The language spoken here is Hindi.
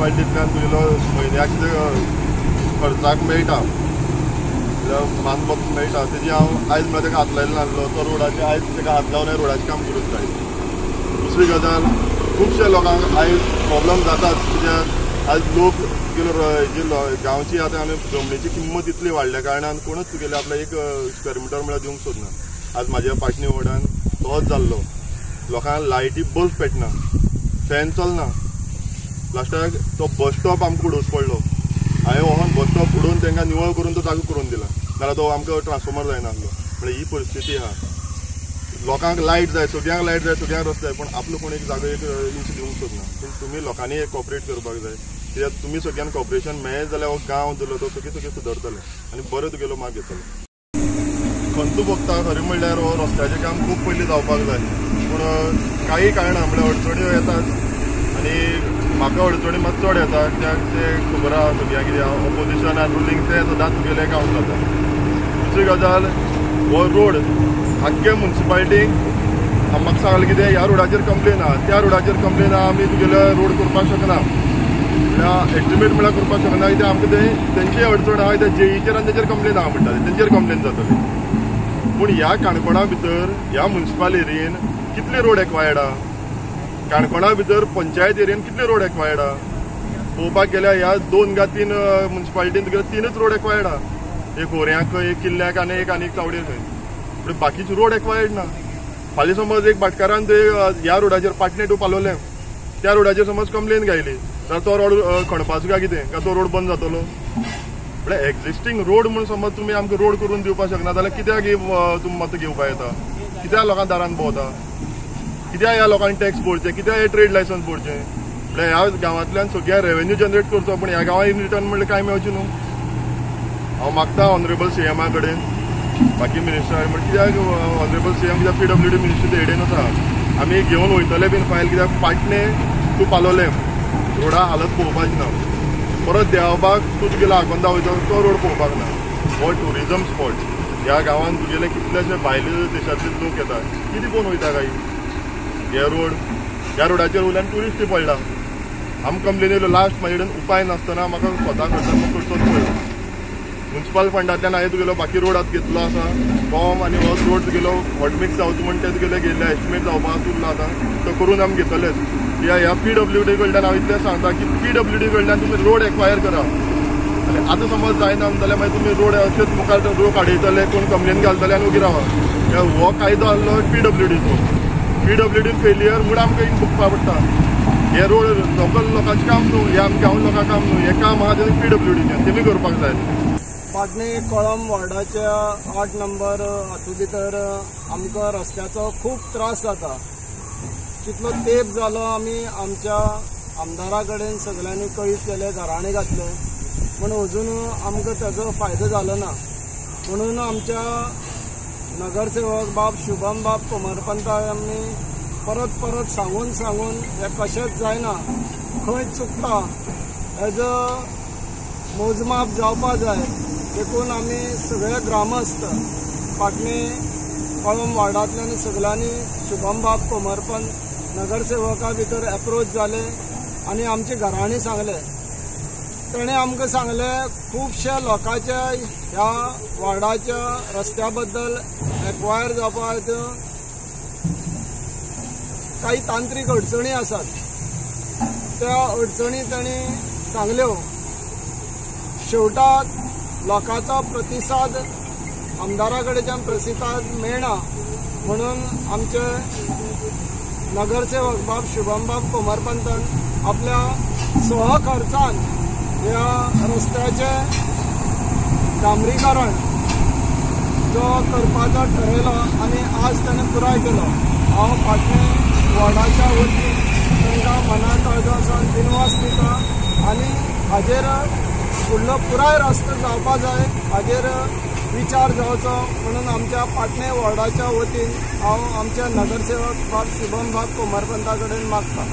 म्युनिसिपालिटींतल्यान तुगेलो म्हयन्याक खर्चाक मेळटा बांदपाक मेळटा तेजी हांव आयज म्हळ्यार ताका हात लायलो नासलो तो रोडाचेर आयज ताका हात लावन रोडाचें काम करूंक जाय। दुसरी गजाल खुबशे लोकांक आयज प्रॉब्लम जातात कित्याक आयज लोक तुगेलो गांवची आतां आनी जमनीची किंमत इतली वाडल्या कारणान कोणूच तुगेले आपल्याक 1 स्क्वेअर मिटर म्हळ्यार दिवंक सोदना। आज म्हाज्या पाटणी वॉर्डान तोच जाल्लो, लोकांक लायटी बल्ब पेटना, फॅन चलना, लास्टाक तो बस स्टॉप आमकां उडोवचो पडलो। हांवें वोन बस स्टॉप उडोवन तांकां निवळ करून तो जागो करून दिला, नाल्यार तो आमकां ट्रान्सफॉर्मर जायनासलो। म्हणजे ही परिस्थिती आहा। लोकांक लायट जाय, सगळ्यांक लायट जाय, सगळ्यांक रस्तो जाय, पण आपलो कोण एक जागो 1 इंच दिवंक सोदना। पूण तुमी लोकांनी कॉपरेट करपाक जाय, कित्याक तुमी सगळ्यांक कॉपरेशन मेळ्ळें जाल्यार हो गांव जो तो सगळें सुदरतले आनी बरो तुगेलो माग येतलो। खंतू भोगता खरें म्हणल्यार हो रस्त्याचें काम खूब पयलीं जावपाक जाय, पूण काही कारणां म्हळ्यार अडचण्यो येतात आनी म्हाका अडचणी मात चड येता, कित्याक ते खबर आहा सगळ्यांक कित्याक ऑपोजिशन आनी रुलींग ते सदांच तुगेले काउंट जाता। दुसरी गजाल हो रोड आख्खे म्युनिसिपालिटीक म्हाका सांगलें कितें ह्या रोडाचेर कंप्लेन आहा, त्या रोडाचेर कंप्लेन आहा, आमी तुगेलो रोड करपाक शकना, एस्टिमेट म्हळ्यार करपाक शकना, कित्याक आमकां तेंची अडचण आहा, कित्याक जेईचेर आनी तेचेर कंप्लेन आहा म्हणटाले, तेंचेर कंप्लेन जातली। पूण ह्या काणकोणा भितर ह्या म्युनिसिपल एरियेन कितले रोड एक्वायर्ड आहा, काणकोणा भितर पंचायत एरियेन कितले रोड एक्वायर्ड आहा पळोवपाक गेल्यार ह्या 2 गा 3 म्युनिसिपालिटीन तुगेले 3च रोड एक्वायर्ड आहा, एक होऱ्यांक, एक किल्ल्याक आनी एक चावडेर खंय, पूण बाकीचे रोड एक्वायर्ड ना। फाल्यां समज एक भाटकारान ते ह्या रोडाचेर पाटणे टू पालोलें त्या रोडाचेर समज कंप्लेन गायली जाल्यार तो रोड खणपाचो काय कितें, काय तो रोड बंद जातलो? म्हळ्यार एक्झिस्टींग रोड म्हणून समज तुमी आमकां रोड करून दिवपाक शकना जाल्यार कित्याक तुमी मतां घेवपाक येता, कित्याक लोकां दारान भोंवता, कित्याक ह्या लोकांनी टॅक्स भरचे, कित्याक हे ट्रेड लायसन्स भरचे? म्हळ्यार ह्या गांवांतल्यान सगळ्या रेव्हेन्यू जनरेट करचो, पूण ह्या गांवांक इन रिटर्न म्हणल्यार कांय मेळचें न्हू। हांव मागता ऑनरेबल सीएमा कडेन, बाकी मिनिस्टर म्हणजे कित्याक ऑनरेबल सीएम कित्याक PWD मिनिस्ट्री हेडेन आसा, आमी घेवन वयतले बीन फायल, कित्याक पाटणे टू पालोलें रोडा हालत पळोवपाची ना, परत देवाबाग तूं तुगेलो आगोंदा वयता तो रोड पळोवपाक ना। हो टुरिजम स्पॉट, ह्या गांवांत तुगेले कितलेशे भायले देशांतले लोक येतात, कितें पळोवन वयता काय हे रोड? ह्या रोडाचेर वयल्यान ट्युरिस्टूय पडला। आमकां कंप्लेन येयल्यो, लास्ट म्हाजे कडेन उपाय नासतना म्हाका स्वता कडच्यान करचोच पडलो। म्युनिसिपल फंडांतल्यान हांवें तुगेलो बाकी रोड आतां घेतलो आसा फॉर्म, आनी हो रोड तुगेलो हॉटमिक्स जावचो म्हण ते तुगेले गेल्ले एस्टिमेट जावपाक उरला आतां, तो करून आमी घेतलेच। ह्या PWD कडल्यान हांव इतलें सांगता की PWD कडल्यान तुमी रोड एक्वायर करा, आनी आतां समज जायना जाल्यार मागीर तुमी रोड अशेंच मुखार रोड काडयतले, कोण कंप्लेन घालतले आनी उगी रावा। हो कायदो आसलो PWDचो, PWD फेलियर म्हूण आमकां भोगपाक पडटा। हे रोड लोकल लोकांचें काम न्हू, हे आमच्या गांव लोकांचें काम न्हू, हें काम आहा तें PWDचें, तेमी करपाक जाय। पाटणे कळम वॉर्डाच्या 8 नंबर हातूंत भितर आमकां रस्त्याचो खूब त्रास जाता। कितलो तेंप जालो आमी आमच्या आमदारा कडेन सगळ्यांनी कळीत केले, घराणे घातले, पण अजून आमकां ताजो फायदो जालो ना। म्हणून आमच्या नगरसेवक बाब शुभम बाब कोमरपंताक आमी परत परत सांगून हे कशेंच जायना, खंय चुकता हेजो मोजमाप जावपा जाय, देखून आमी सगळे ग्रामस्थ पाटणे कळम वार्डांतल्यान सगळ्यांनी शुभम बाब कोमरपंत नगरसेवका भितर एप्रोच जाले आनी आमचे घराणी सांगले। ताणें आमकां सांगलें खुबशा लोकांच्या ह्या वार्डाच्या रस्त्या बद्दल एक्वायर जावपाक काही तांत्रीक अडचणी आसात, त्या अडचणी तांणी सांगल्यो। शेवटाक लोकांचो प्रतिसाद आमदारा कडेच्यान प्रतिसाद मेळना, म्हणून आमचे नगरसेवक बाब शुभम बाब कोमरपंतान आपल्या सहखर्चान ह्या रस्त्याचे डांबरीकरण जो करपाचो ठरयलो आनी आज ताणें पुराय केलो। हांव पाटणे वॉर्डाच्या वतीन तांकां मनातळसावन दिनवास दिता आनी हाजेर फुडलो पुराय रस्तो जावपा जाय हाजेर विचार जावचो म्हणून आमच्या पाटणे वॉर्डाच्या वतीन हांव आमच्या नगरसेवक बाब शुभम बाब कोमरपंता कडेन मागता।